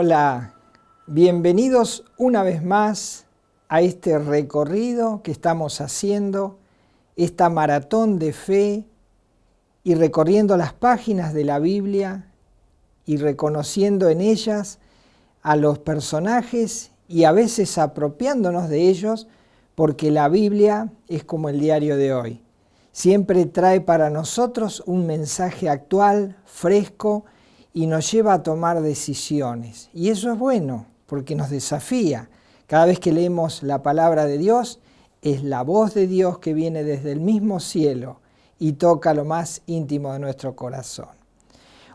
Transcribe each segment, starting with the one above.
Hola, bienvenidos una vez más a este recorrido que estamos haciendo, esta maratón de fe y recorriendo las páginas de la Biblia y reconociendo en ellas a los personajes y a veces apropiándonos de ellos, porque la Biblia es como el diario de hoy. Siempre trae para nosotros un mensaje actual, fresco, y nos lleva a tomar decisiones. Y eso es bueno, porque nos desafía. Cada vez que leemos la palabra de Dios, es la voz de Dios que viene desde el mismo cielo y toca lo más íntimo de nuestro corazón.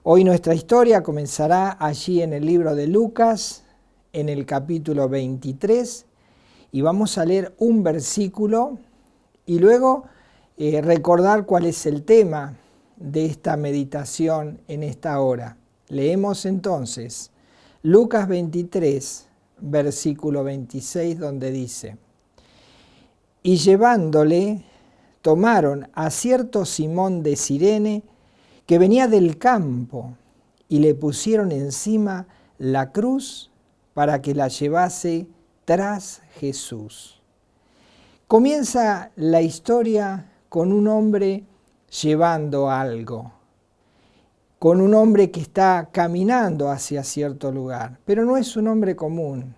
Hoy nuestra historia comenzará allí en el libro de Lucas, en el capítulo 23, y vamos a leer un versículo y luego recordar cuál es el tema de esta meditación en esta hora. Leemos entonces Lucas 23, versículo 26, donde dice: Y llevándole, tomaron a cierto Simón de Cirene, que venía del campo, y le pusieron encima la cruz para que la llevase tras Jesús. Comienza la historia con un hombre llevando algo, con un hombre que está caminando hacia cierto lugar, pero no es un hombre común,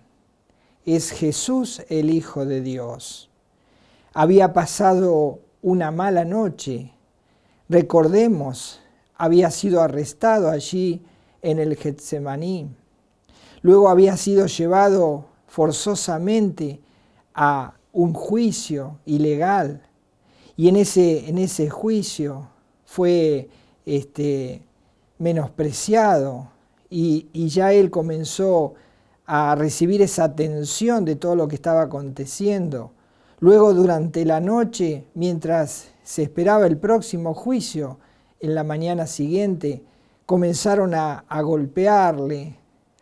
es Jesús el Hijo de Dios. Había pasado una mala noche, recordemos, había sido arrestado allí en el Getsemaní, luego había sido llevado forzosamente a un juicio ilegal, y en ese juicio fue menospreciado y ya él comenzó a recibir esa tensión de todo lo que estaba aconteciendo. Luego, durante la noche, mientras se esperaba el próximo juicio, en la mañana siguiente, comenzaron a golpearle,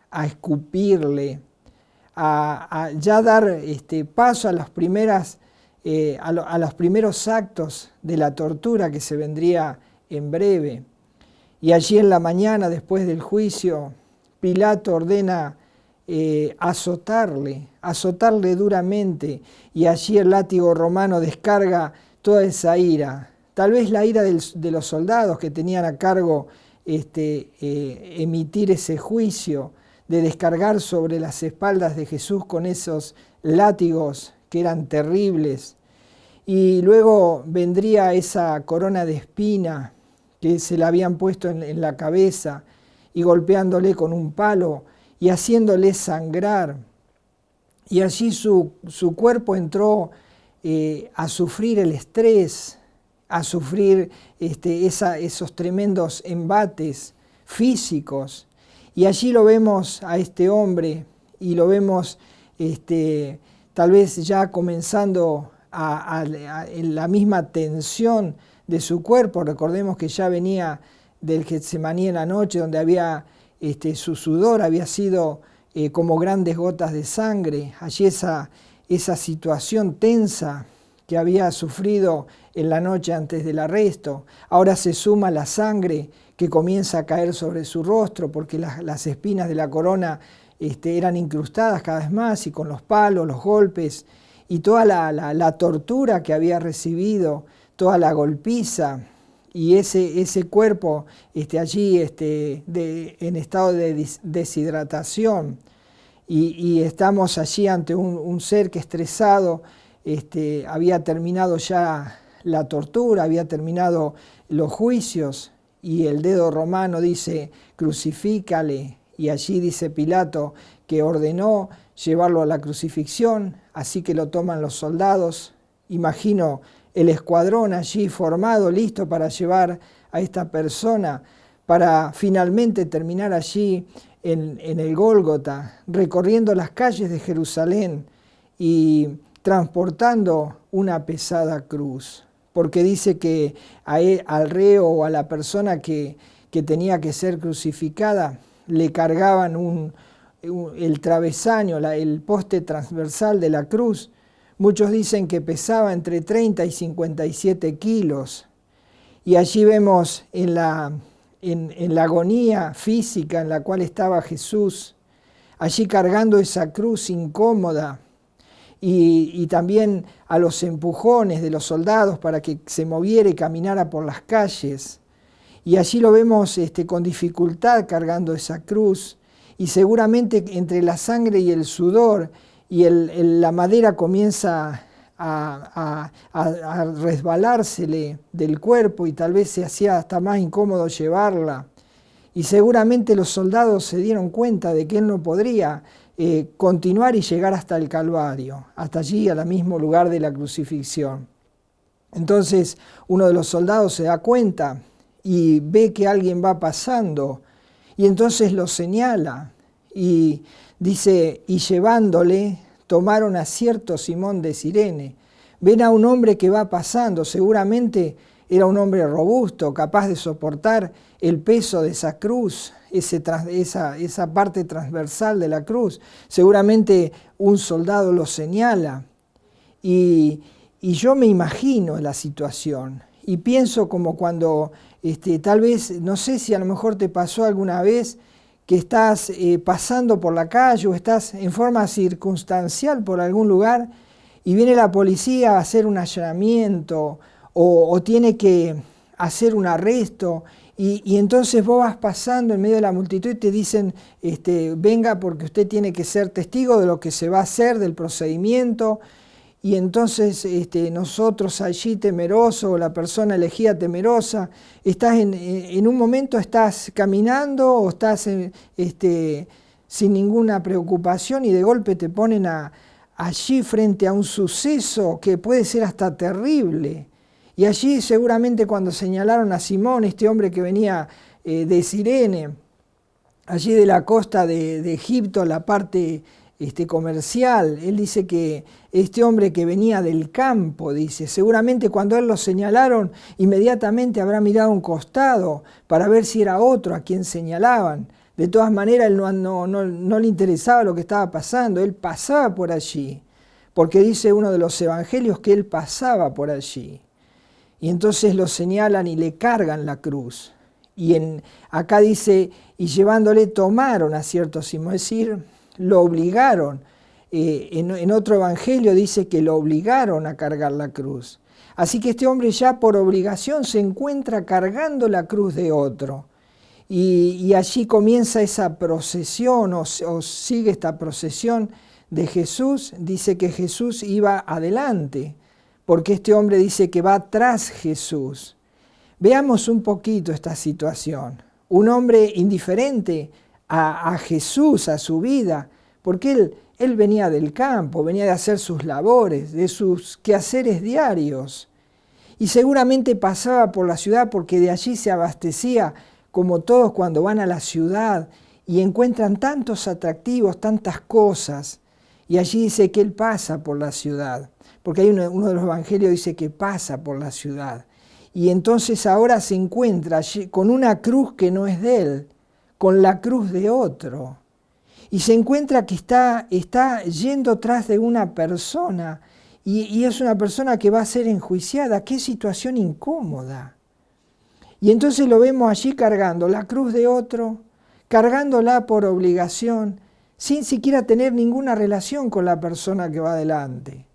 a escupirle, a ya dar paso a las primeras a los primeros actos de la tortura que se vendría en breve. Y allí en la mañana, después del juicio, Pilato ordena azotarle duramente, y allí el látigo romano descarga toda esa ira, tal vez la ira de los soldados que tenían a cargo emitir ese juicio, de descargar sobre las espaldas de Jesús con esos látigos que eran terribles. Y luego vendría esa corona de espina que se le habían puesto en la cabeza, y golpeándole con un palo y haciéndole sangrar. Y allí su cuerpo entró a sufrir el estrés, a sufrir esos tremendos embates físicos. Y allí lo vemos a este hombre, y lo vemos tal vez ya comenzando en la misma tensión de su cuerpo. Recordemos que ya venía del Getsemaní en la noche, donde había su sudor había sido como grandes gotas de sangre. Allí esa situación tensa que había sufrido en la noche antes del arresto. Ahora se suma la sangre que comienza a caer sobre su rostro, porque las espinas de la corona eran incrustadas cada vez más, y con los palos, los golpes, y toda la tortura que había recibido, toda la golpiza, y ese cuerpo allí en estado de deshidratación. Y estamos allí ante un ser que, estresado, había terminado ya la tortura, había terminado los juicios, y el dedo romano dice: crucifícale. Y allí dice Pilato que ordenó llevarlo a la crucifixión, así que lo toman los soldados. Imagino el escuadrón allí formado, listo para llevar a esta persona, para finalmente terminar allí en el Gólgota, recorriendo las calles de Jerusalén y transportando una pesada cruz. Porque dice que al reo o a la persona que tenía que ser crucificada, le cargaban el travesaño, el poste transversal de la cruz. Muchos dicen que pesaba entre 30 y 57 kilos. Y allí vemos en la agonía física en la cual estaba Jesús, allí cargando esa cruz incómoda, y también a los empujones de los soldados para que se moviera y caminara por las calles. Y allí lo vemos con dificultad cargando esa cruz, y seguramente entre la sangre y el sudor y la madera comienza a resbalársele del cuerpo, y tal vez se hacía hasta más incómodo llevarla. Y seguramente los soldados se dieron cuenta de que él no podría continuar y llegar hasta el Calvario, hasta allí, al mismo lugar de la crucifixión. Entonces uno de los soldados se da cuenta y ve que alguien va pasando, y entonces lo señala y dice: y llevándole, tomaron a cierto Simón de Cirene. Ven a un hombre que va pasando, seguramente era un hombre robusto, capaz de soportar el peso de esa cruz, esa parte transversal de la cruz. Seguramente un soldado lo señala, y yo me imagino la situación y pienso como cuando tal vez, no sé si a lo mejor te pasó alguna vez que estás pasando por la calle o estás en forma circunstancial por algún lugar y viene la policía a hacer un allanamiento o tiene que hacer un arresto, y entonces vos vas pasando en medio de la multitud y te dicen venga porque usted tiene que ser testigo de lo que se va a hacer, del procedimiento. Y entonces nosotros allí temerosos, o la persona elegida temerosa, estás en un momento estás caminando o estás sin ninguna preocupación, y de golpe te ponen allí frente a un suceso que puede ser hasta terrible. Y allí seguramente cuando señalaron a Simón, este hombre que venía de Cirene, allí de la costa de Egipto, la parte comercial, él dice que este hombre que venía del campo, dice, seguramente cuando él lo señalaron, inmediatamente habrá mirado a un costado para ver si era otro a quien señalaban. De todas maneras, él no le interesaba lo que estaba pasando, él pasaba por allí, porque dice uno de los evangelios que él pasaba por allí. Y entonces lo señalan y le cargan la cruz. Y acá dice, y llevándole tomaron a cierto Simón, es decir, lo obligaron. En otro evangelio dice que lo obligaron a cargar la cruz. Así que este hombre ya por obligación se encuentra cargando la cruz de otro. Y allí comienza esa procesión o sigue esta procesión de Jesús. Dice que Jesús iba adelante, porque este hombre dice que va tras Jesús. Veamos un poquito esta situación. Un hombre indiferente a Jesús, a su vida, porque él venía del campo, venía de hacer sus labores, de sus quehaceres diarios, y seguramente pasaba por la ciudad porque de allí se abastecía, como todos cuando van a la ciudad y encuentran tantos atractivos, tantas cosas, y allí dice que él pasa por la ciudad, porque hay uno de los evangelios dice que pasa por la ciudad, y entonces ahora se encuentra con una cruz que no es de él, con la cruz de otro, y se encuentra que está yendo tras de una persona, y es una persona que va a ser enjuiciada. ¡Qué situación incómoda! Y entonces lo vemos allí cargando la cruz de otro, cargándola por obligación, sin siquiera tener ninguna relación con la persona que va adelante.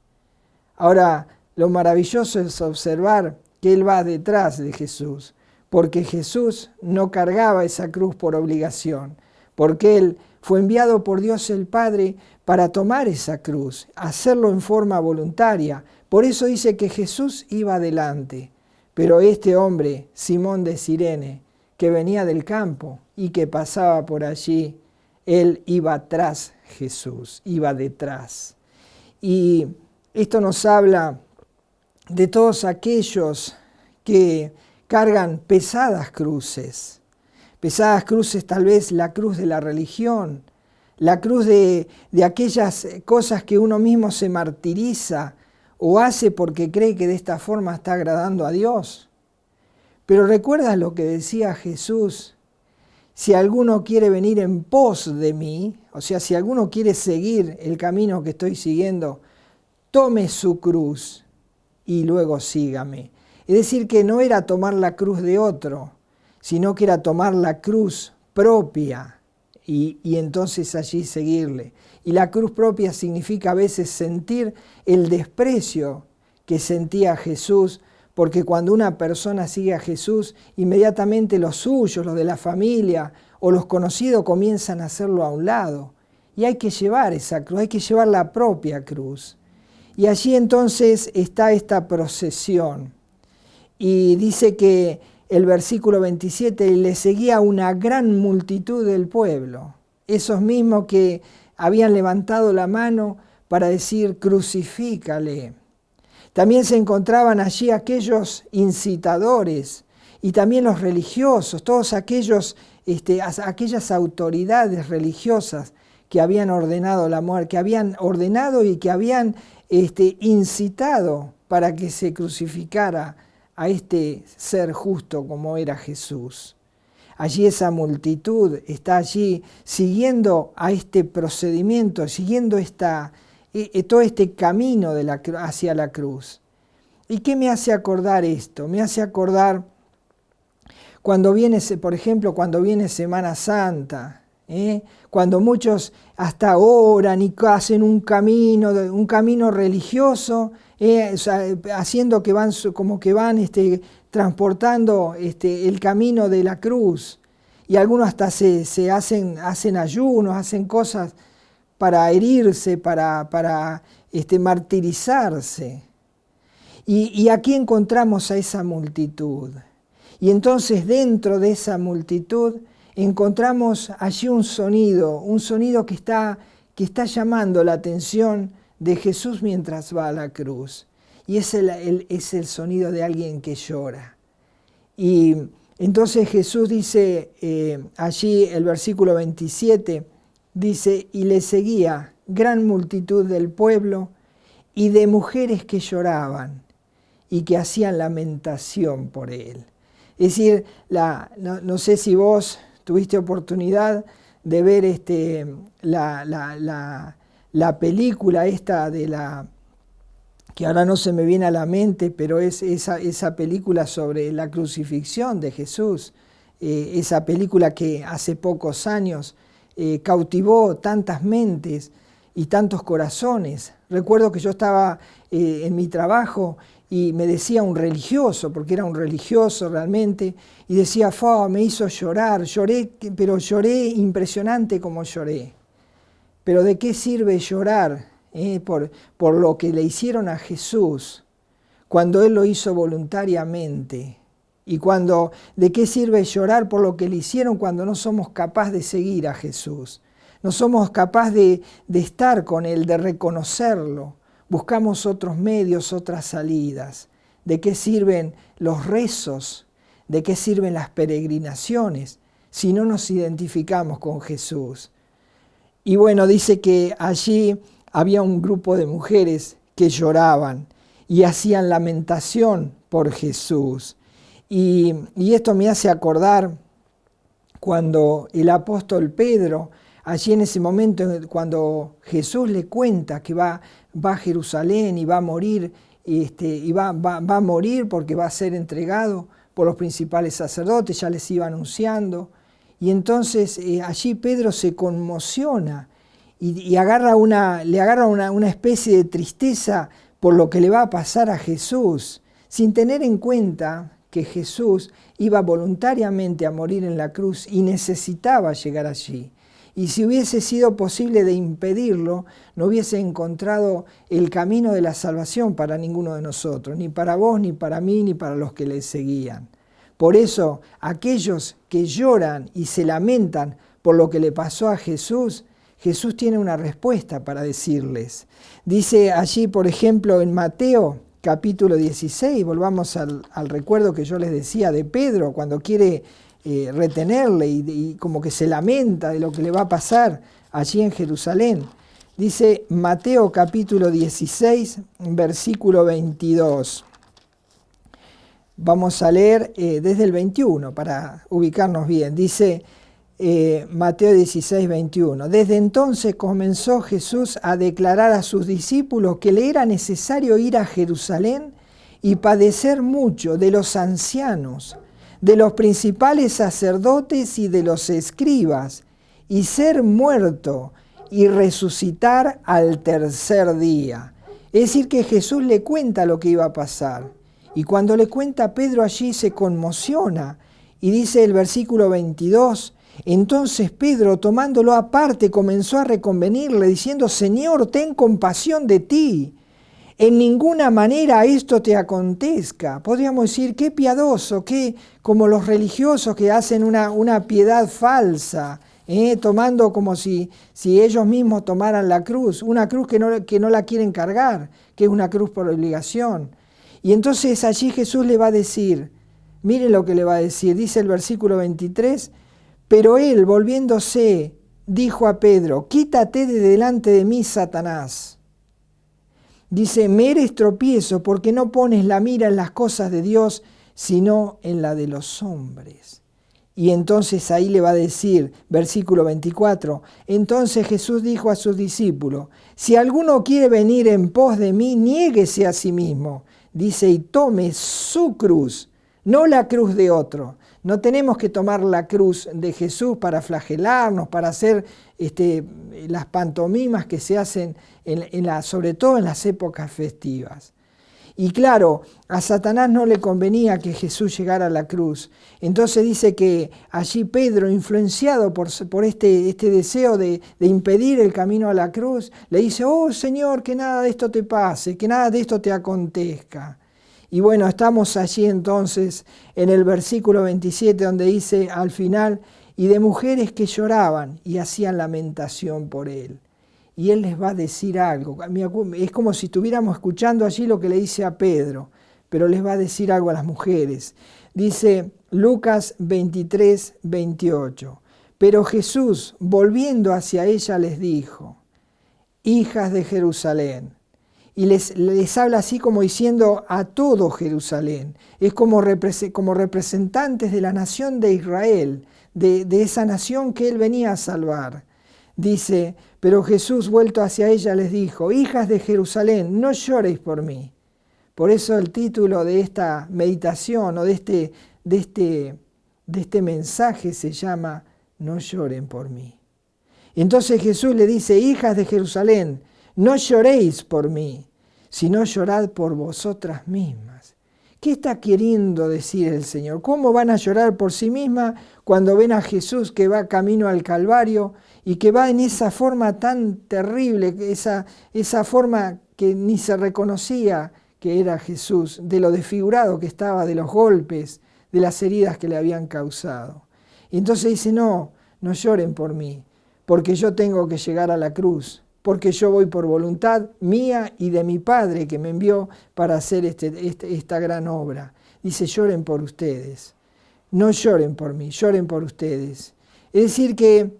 Ahora, lo maravilloso es observar que él va detrás de Jesús, porque Jesús no cargaba esa cruz por obligación, porque él fue enviado por Dios el Padre para tomar esa cruz, hacerlo en forma voluntaria. Por eso dice que Jesús iba adelante. Pero este hombre, Simón de Cirene, que venía del campo y que pasaba por allí, él iba tras Jesús, iba detrás. Y esto nos habla de todos aquellos que cargan pesadas cruces tal vez la cruz de la religión, la cruz de aquellas cosas que uno mismo se martiriza o hace porque cree que de esta forma está agradando a Dios. Pero ¿recuerdas lo que decía Jesús? Si alguno quiere venir en pos de mí, o sea, si alguno quiere seguir el camino que estoy siguiendo, tome su cruz y luego sígame. Es decir, que no era tomar la cruz de otro, sino que era tomar la cruz propia y entonces allí seguirle. Y la cruz propia significa a veces sentir el desprecio que sentía Jesús, porque cuando una persona sigue a Jesús, inmediatamente los suyos, los de la familia o los conocidos comienzan a hacerlo a un lado. Y hay que llevar esa cruz, hay que llevar la propia cruz. Y allí entonces está esta procesión. Y dice que el versículo 27, le seguía una gran multitud del pueblo. Esos mismos que habían levantado la mano para decir, crucifícale. También se encontraban allí aquellos incitadores y también los religiosos, todos aquellas autoridades religiosas que habían ordenado la muerte, que habían ordenado y que habían incitado para que se crucificara a este ser justo como era Jesús. Allí esa multitud está allí siguiendo a este procedimiento, siguiendo todo este camino hacia la cruz. ¿Y qué me hace acordar esto? Me hace acordar cuando viene, por ejemplo, cuando viene Semana Santa, cuando muchos hasta oran y hacen un camino religioso, haciendo que van transportando el camino de la cruz. Y algunos hasta se hacen ayunos, hacen cosas para herirse, para martirizarse. Y aquí encontramos a esa multitud. Y entonces dentro de esa multitud encontramos allí un sonido que está llamando la atención de Jesús mientras va a la cruz. Y es el sonido de alguien que llora. Y entonces Jesús dice, allí el versículo 27, dice, y le seguía gran multitud del pueblo y de mujeres que lloraban y que hacían lamentación por él. Es decir, no sé si vos tuviste oportunidad de ver la película esta que ahora no se me viene a la mente, pero es esa película sobre la crucifixión de Jesús, esa película que hace pocos años cautivó tantas mentes y tantos corazones. Recuerdo que yo estaba en mi trabajo y me decía un religioso, porque era un religioso realmente, y decía, me hizo llorar, pero lloré impresionante como lloré. Pero ¿de qué sirve llorar por lo que le hicieron a Jesús cuando Él lo hizo voluntariamente? Y ¿de qué sirve llorar por lo que le hicieron cuando no somos capaces de seguir a Jesús? No somos capaces de estar con Él, de reconocerlo. Buscamos otros medios, otras salidas. ¿De qué sirven los rezos? ¿De qué sirven las peregrinaciones si no nos identificamos con Jesús? Y bueno, dice que allí había un grupo de mujeres que lloraban y hacían lamentación por Jesús. Y esto me hace acordar cuando el apóstol Pedro, allí en ese momento cuando Jesús le cuenta que va a Jerusalén y va a morir, y va a morir porque va a ser entregado por los principales sacerdotes, ya les iba anunciando. Y entonces allí Pedro se conmociona y le agarra una especie de tristeza por lo que le va a pasar a Jesús, sin tener en cuenta que Jesús iba voluntariamente a morir en la cruz y necesitaba llegar allí. Y si hubiese sido posible de impedirlo, no hubiese encontrado el camino de la salvación para ninguno de nosotros, ni para vos, ni para mí, ni para los que le seguían. Por eso, aquellos que lloran y se lamentan por lo que le pasó a Jesús, Jesús tiene una respuesta para decirles. Dice allí, por ejemplo, en Mateo capítulo 16, volvamos al recuerdo que yo les decía de Pedro, cuando quiere retenerle y como que se lamenta de lo que le va a pasar allí en Jerusalén. Dice Mateo capítulo 16, versículo 22. Vamos a leer desde el 21 para ubicarnos bien. Dice Mateo 16, 21. Desde entonces comenzó Jesús a declarar a sus discípulos que le era necesario ir a Jerusalén y padecer mucho de los ancianos, de los principales sacerdotes y de los escribas, y ser muerto y resucitar al tercer día. Es decir, que Jesús le cuenta lo que iba a pasar. Y cuando le cuenta, Pedro allí se conmociona. Y dice el versículo 22, entonces Pedro, tomándolo aparte, comenzó a reconvenirle, diciendo, Señor, ten compasión de ti. En ninguna manera esto te acontezca. Podríamos decir, qué piadoso, qué como los religiosos que hacen una piedad falsa, tomando como si ellos mismos tomaran la cruz, una cruz que no la quieren cargar, que es una cruz por obligación. Y entonces allí Jesús le va a decir, miren lo que le va a decir, dice el versículo 23, pero él, volviéndose, dijo a Pedro, quítate de delante de mí, Satanás. Dice, me eres tropiezo porque no pones la mira en las cosas de Dios, sino en la de los hombres. Y entonces ahí le va a decir, versículo 24, entonces Jesús dijo a sus discípulos, si alguno quiere venir en pos de mí, niéguese a sí mismo. Dice, y tome su cruz, no la cruz de otro. No tenemos que tomar la cruz de Jesús para flagelarnos, para hacer las pantomimas que se hacen sobre todo en las épocas festivas. Y claro, a Satanás no le convenía que Jesús llegara a la cruz. Entonces dice que allí Pedro, influenciado por este deseo de impedir el camino a la cruz, le dice, oh Señor, que nada de esto te pase, que nada de esto te acontezca. Y bueno, estamos allí entonces en el versículo 27 donde dice al final, y de mujeres que lloraban y hacían lamentación por él. Y él les va a decir algo. Es como si estuviéramos escuchando allí lo que le dice a Pedro, pero les va a decir algo a las mujeres. Dice Lucas 23, 28. Pero Jesús, volviendo hacia ella, les dijo, hijas de Jerusalén, y les habla así como diciendo a todo Jerusalén. Es como representantes de la nación de Israel, de esa nación que él venía a salvar. Dice, pero Jesús vuelto hacia ella les dijo, hijas de Jerusalén, no lloréis por mí. Por eso el título de esta meditación o de este mensaje se llama, no lloren por mí. Entonces Jesús le dice, hijas de Jerusalén, no lloréis por mí, sino llorad por vosotras mismas. ¿Qué está queriendo decir el Señor? ¿Cómo van a llorar por sí mismas cuando ven a Jesús que va camino al Calvario y que va en esa forma tan terrible, esa forma que ni se reconocía que era Jesús, de lo desfigurado que estaba, de los golpes, de las heridas que le habían causado? Y entonces dice, no lloren por mí, porque yo tengo que llegar a la cruz, porque yo voy por voluntad mía y de mi Padre que me envió para hacer esta gran obra. Dice, lloren por ustedes, no lloren por mí, lloren por ustedes. Es decir que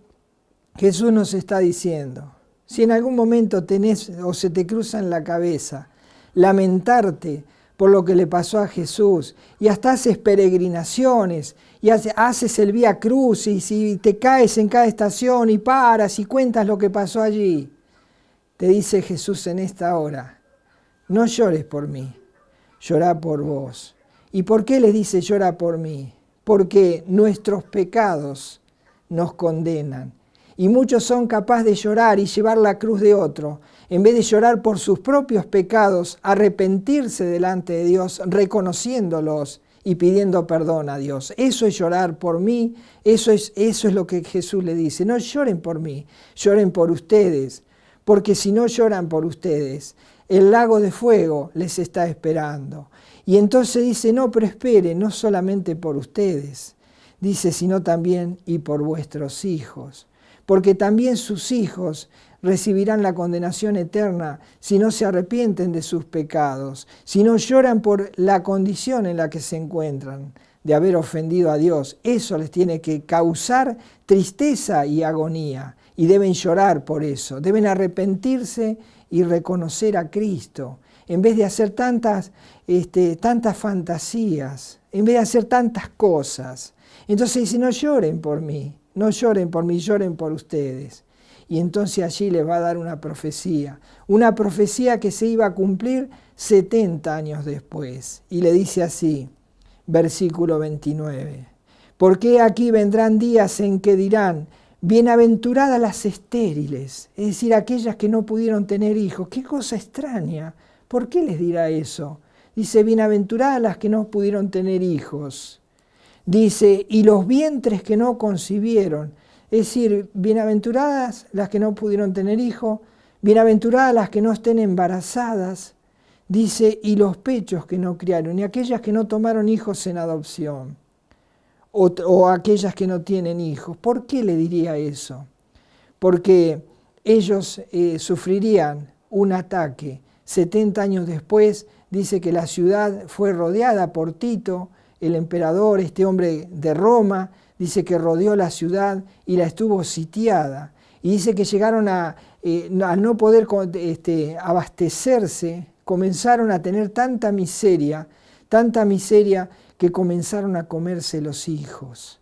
Jesús nos está diciendo, si en algún momento tenés o se te cruza en la cabeza lamentarte por lo que le pasó a Jesús y hasta haces peregrinaciones y haces el Vía Crucis y te caes en cada estación y paras y cuentas lo que pasó allí, te dice Jesús en esta hora, no llores por mí, llorá por vos. ¿Y por qué les dice llora por mí? Porque nuestros pecados nos condenan. Y muchos son capaces de llorar y llevar la cruz de otro, en vez de llorar por sus propios pecados, arrepentirse delante de Dios, reconociéndolos y pidiendo perdón a Dios. Eso es llorar por mí, eso es lo que Jesús le dice. No lloren por mí, lloren por ustedes, porque si no lloran por ustedes, el lago de fuego les está esperando. Y entonces dice, no, pero esperen, no solamente por ustedes, dice, sino también y por vuestros hijos. Porque también sus hijos recibirán la condenación eterna si no se arrepienten de sus pecados, si no lloran por la condición en la que se encuentran, de haber ofendido a Dios. Eso les tiene que causar tristeza y agonía, y deben llorar por eso, deben arrepentirse y reconocer a Cristo, en vez de hacer tantas fantasías, en vez de hacer tantas cosas. Entonces dice, no lloren por mí, no lloren por mí, lloren por ustedes. Y entonces allí les va a dar una profecía que se iba a cumplir 70 años después. Y le dice así, versículo 29, porque aquí vendrán días en que dirán, Bienaventuradas las estériles, es decir, aquellas que no pudieron tener hijos. Qué cosa extraña. ¿Por qué les dirá eso? Dice, bienaventuradas las que no pudieron tener hijos. Dice, y los vientres que no concibieron. Es decir, bienaventuradas las que no pudieron tener hijos, bienaventuradas las que no estén embarazadas. Dice, y los pechos que no criaron, y aquellas que no tomaron hijos en adopción, o aquellas que no tienen hijos. ¿Por qué le diría eso? Porque ellos sufrirían un ataque. 70 años después, dice que la ciudad fue rodeada por Tito, el emperador, este hombre de Roma, dice que rodeó la ciudad y la estuvo sitiada. Y dice que llegaron a no poder abastecerse, comenzaron a tener tanta miseria que comenzaron a comerse los hijos.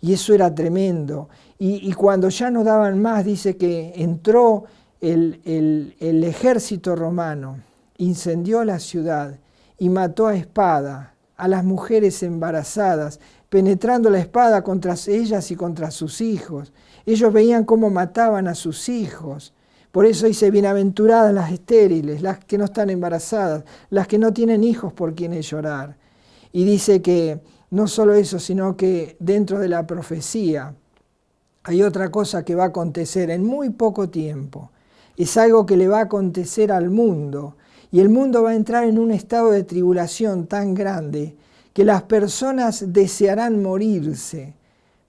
Y eso era tremendo. Y cuando ya no daban más, dice que entró el ejército romano, incendió la ciudad y mató a espada a las mujeres embarazadas, penetrando la espada contra ellas y contra sus hijos. Ellos veían cómo mataban a sus hijos. Por eso dice, bienaventuradas las estériles, las que no están embarazadas, las que no tienen hijos por quienes llorar. Y dice que no solo eso, sino que dentro de la profecía hay otra cosa que va a acontecer en muy poco tiempo. Es algo que le va a acontecer al mundo. Y el mundo va a entrar en un estado de tribulación tan grande que las personas desearán morirse,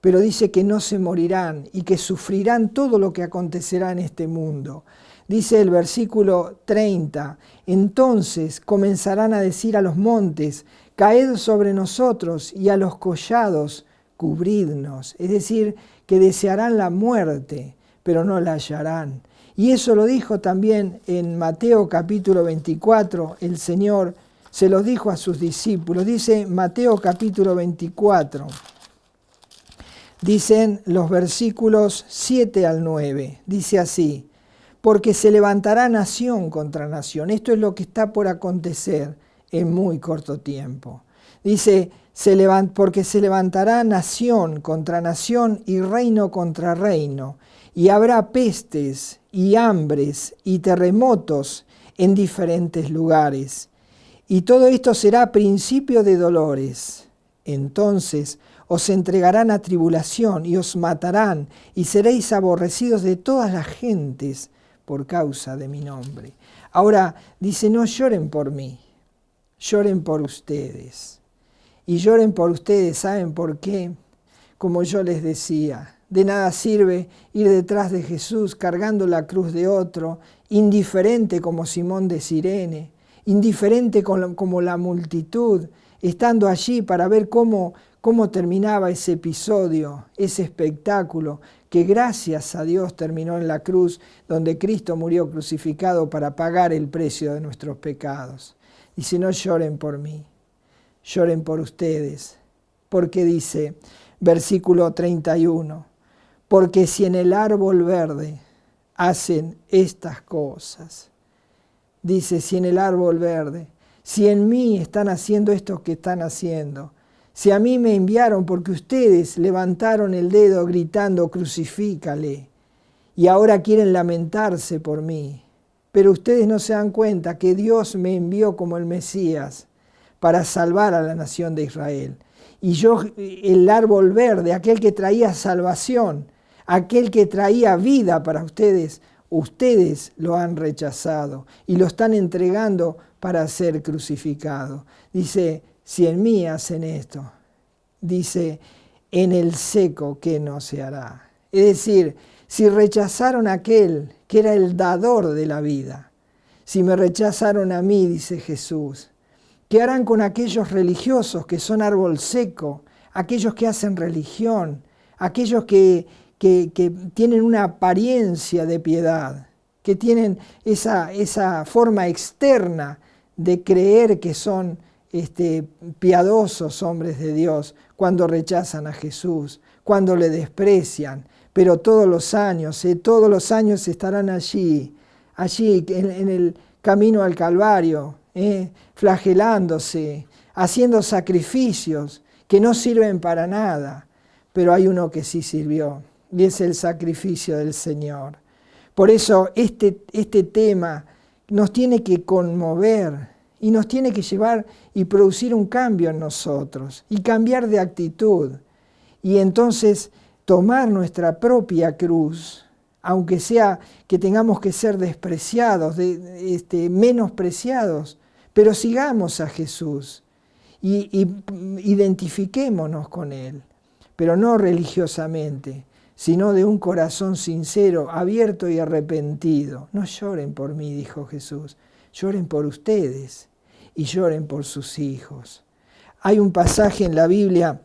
pero dice que no se morirán y que sufrirán todo lo que acontecerá en este mundo. Dice el versículo 30, entonces comenzarán a decir a los montes, caed sobre nosotros, y a los collados, cubridnos. Es decir, que desearán la muerte, pero no la hallarán. Y eso lo dijo también en Mateo capítulo 24, el Señor se lo dijo a sus discípulos. Dice Mateo capítulo 24, dicen los versículos 7 al 9, dice así, porque se levantará nación contra nación. Esto es lo que está por acontecer en muy corto tiempo. Dice, porque se levantará nación contra nación y reino contra reino, y habrá pestes y hambres y terremotos en diferentes lugares. Y todo esto será principio de dolores. Entonces os entregarán a tribulación y os matarán, y seréis aborrecidos de todas las gentes por causa de mi nombre. Ahora dice, no lloren por mí, lloren por ustedes. Y lloren por ustedes, ¿saben por qué? Como yo les decía, de nada sirve ir detrás de Jesús cargando la cruz de otro, indiferente como Simón de Cirene, indiferente como la multitud, estando allí para ver cómo terminaba ese episodio, ese espectáculo, que gracias a Dios terminó en la cruz, donde Cristo murió crucificado para pagar el precio de nuestros pecados. Y si no lloren por mí, lloren por ustedes, porque dice, versículo 31, porque si en el árbol verde hacen estas cosas, dice, si en el árbol verde, si en mí están haciendo esto que están haciendo, si a mí me enviaron porque ustedes levantaron el dedo gritando, crucifícale, y ahora quieren lamentarse por mí, pero ustedes no se dan cuenta que Dios me envió como el Mesías para salvar a la nación de Israel. Y yo, el árbol verde, aquel que traía salvación, aquel que traía vida para ustedes, ustedes lo han rechazado y lo están entregando para ser crucificado. Dice, si en mí hacen esto, dice, en el seco que no se hará. Es decir, si rechazaron a aquel que era el dador de la vida, si me rechazaron a mí, dice Jesús, ¿qué harán con aquellos religiosos que son árbol seco? Aquellos que hacen religión, aquellos que tienen una apariencia de piedad, que tienen esa forma externa de creer que son piadosos hombres de Dios, cuando rechazan a Jesús, cuando le desprecian, pero todos los años estarán allí en el camino al Calvario, flagelándose, haciendo sacrificios que no sirven para nada, pero hay uno que sí sirvió, y es el sacrificio del Señor. Por eso este tema nos tiene que conmover y nos tiene que llevar y producir un cambio en nosotros y cambiar de actitud. Y entonces tomar nuestra propia cruz, aunque sea que tengamos que ser despreciados, menospreciados, pero sigamos a Jesús y identifiquémonos con Él, pero no religiosamente, sino de un corazón sincero, abierto y arrepentido. No lloren por mí, dijo Jesús, lloren por ustedes y lloren por sus hijos. Hay un pasaje en la Biblia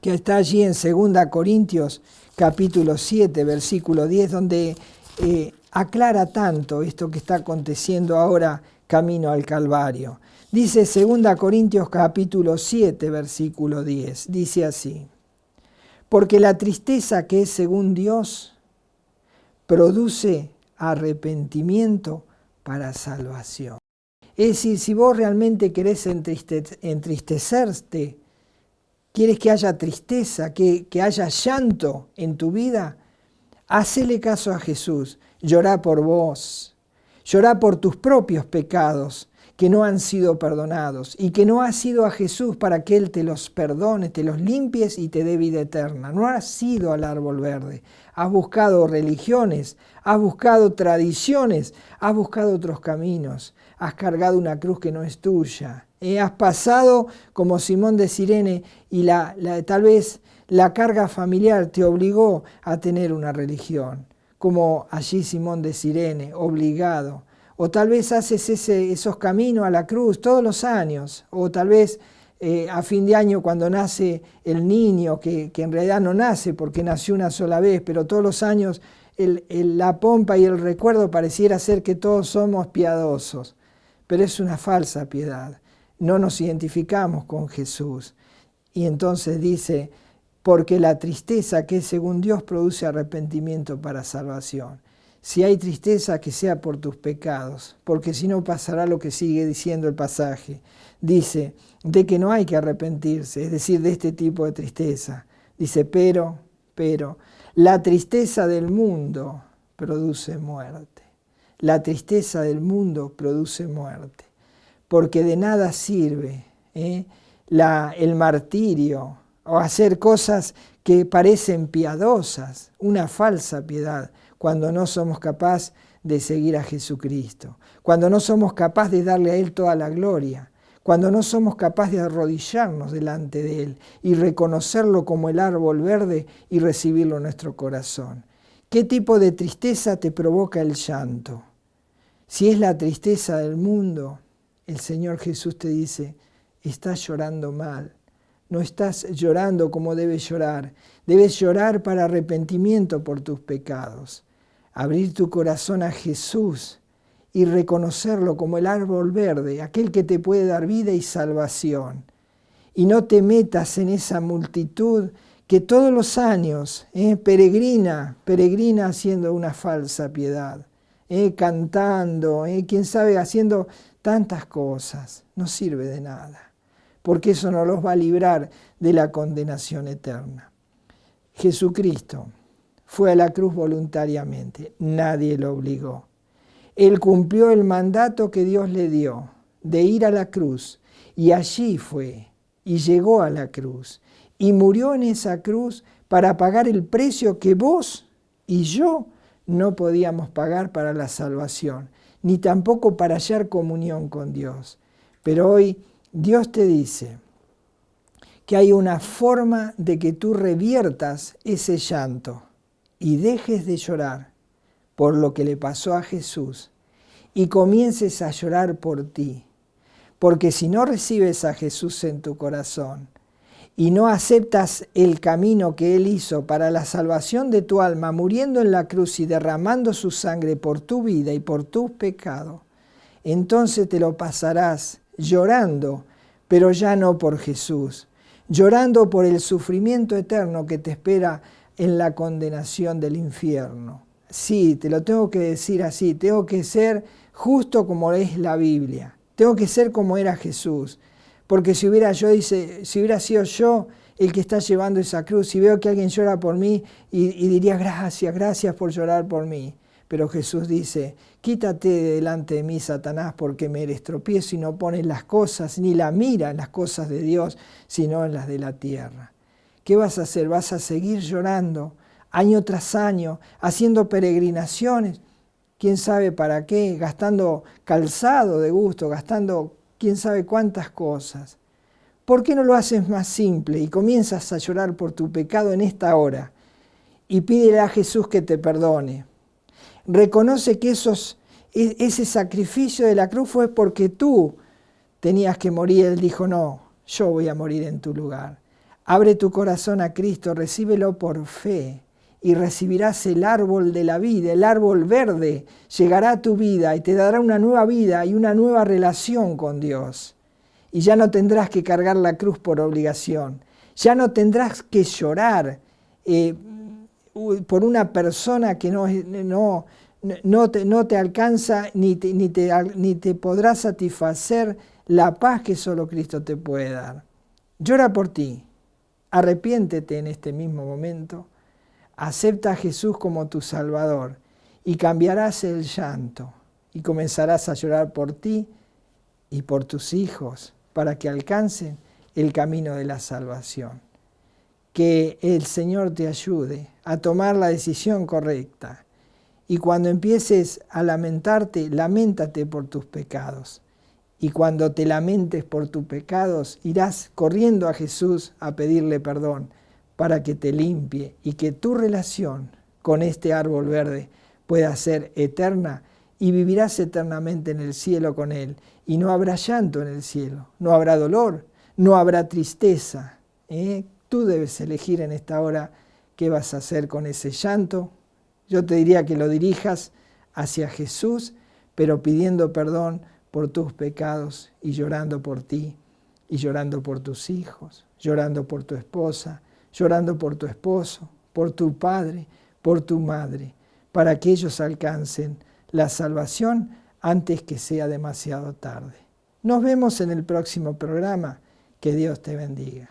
que está allí en 2 Corintios capítulo 7, versículo 10, donde aclara tanto esto que está aconteciendo ahora camino al Calvario. Dice 2 Corintios capítulo 7, versículo 10, dice así: porque la tristeza que es según Dios produce arrepentimiento para salvación. Es decir, si vos realmente querés entristecerte, quieres que haya tristeza, que haya llanto en tu vida, hacele caso a Jesús, llorá por vos, llorá por tus propios pecados que no han sido perdonados y que no has ido a Jesús para que Él te los perdone, te los limpies y te dé vida eterna. No has ido al árbol verde, has buscado religiones, has buscado tradiciones, has buscado otros caminos, has cargado una cruz que no es tuya. Has pasado como Simón de Cirene y tal vez la carga familiar te obligó a tener una religión, como allí Simón de Cirene, obligado. O tal vez haces esos caminos a la cruz todos los años, o tal vez a fin de año cuando nace el niño, que en realidad no nace porque nació una sola vez, pero todos los años la pompa y el recuerdo pareciera ser que todos somos piadosos, pero es una falsa piedad. No nos identificamos con Jesús. Y entonces dice, porque la tristeza que es según Dios produce arrepentimiento para salvación. Si hay tristeza, que sea por tus pecados, porque si no pasará lo que sigue diciendo el pasaje. Dice, de que no hay que arrepentirse, es decir, de este tipo de tristeza. Dice, pero, la tristeza del mundo produce muerte. La tristeza del mundo produce muerte. Porque de nada sirve el martirio o hacer cosas que parecen piadosas, una falsa piedad, cuando no somos capaces de seguir a Jesucristo, cuando no somos capaces de darle a Él toda la gloria, cuando no somos capaces de arrodillarnos delante de Él y reconocerlo como el árbol verde y recibirlo en nuestro corazón. ¿Qué tipo de tristeza te provoca el llanto? Si es la tristeza del mundo, el Señor Jesús te dice, estás llorando mal, no estás llorando como debes llorar para arrepentimiento por tus pecados. Abrir tu corazón a Jesús y reconocerlo como el árbol verde, aquel que te puede dar vida y salvación. Y no te metas en esa multitud que todos los años peregrina haciendo una falsa piedad, cantando, quién sabe, haciendo tantas cosas. No sirve de nada, porque eso no los va a librar de la condenación eterna. Jesucristo fue a la cruz voluntariamente, nadie lo obligó. Él cumplió el mandato que Dios le dio de ir a la cruz y allí fue y llegó a la cruz y murió en esa cruz para pagar el precio que vos y yo no podíamos pagar para la salvación, ni tampoco para hallar comunión con Dios. Pero hoy Dios te dice que hay una forma de que tú reviertas ese llanto y dejes de llorar por lo que le pasó a Jesús y comiences a llorar por ti. Porque si no recibes a Jesús en tu corazón y no aceptas el camino que Él hizo para la salvación de tu alma, muriendo en la cruz y derramando su sangre por tu vida y por tus pecados, entonces te lo pasarás llorando, pero ya no por Jesús, llorando por el sufrimiento eterno que te espera en la condenación del infierno. Sí, te lo tengo que decir así, tengo que ser justo como es la Biblia, tengo que ser como era Jesús, porque si hubiera sido yo el que está llevando esa cruz. Y veo que alguien llora por mí y diría, gracias por llorar por mí. Pero Jesús dice, quítate de delante de mí, Satanás, porque me eres tropiezo y no pones las cosas, ni la mira en las cosas de Dios, sino en las de la tierra. ¿Qué vas a hacer? ¿Vas a seguir llorando año tras año, haciendo peregrinaciones? ¿Quién sabe para qué? Gastando calzado de gusto, gastando quién sabe cuántas cosas. ¿Por qué no lo haces más simple y comienzas a llorar por tu pecado en esta hora? Y pídele a Jesús que te perdone. Reconoce que ese sacrificio de la cruz fue porque tú tenías que morir. Él dijo, no, yo voy a morir en tu lugar. Abre tu corazón a Cristo, recíbelo por fe y recibirás el árbol de la vida, el árbol verde. Llegará a tu vida y te dará una nueva vida y una nueva relación con Dios. Y ya no tendrás que cargar la cruz por obligación. Ya no tendrás que llorar por una persona que no te alcanza ni te podrá satisfacer la paz que solo Cristo te puede dar. Llora por ti, arrepiéntete en este mismo momento, acepta a Jesús como tu Salvador y cambiarás el llanto y comenzarás a llorar por ti y por tus hijos para que alcancen el camino de la salvación. Que el Señor te ayude a tomar la decisión correcta. Y cuando empieces a lamentarte, lamentate por tus pecados. Y cuando te lamentes por tus pecados, irás corriendo a Jesús a pedirle perdón para que te limpie y que tu relación con este árbol verde pueda ser eterna y vivirás eternamente en el cielo con Él. Y no habrá llanto en el cielo, no habrá dolor, no habrá tristeza. Tú debes elegir en esta hora qué vas a hacer con ese llanto. Yo te diría que lo dirijas hacia Jesús, pero pidiendo perdón por tus pecados y llorando por ti, y llorando por tus hijos, llorando por tu esposa, llorando por tu esposo, por tu padre, por tu madre, para que ellos alcancen la salvación antes que sea demasiado tarde. Nos vemos en el próximo programa. Que Dios te bendiga.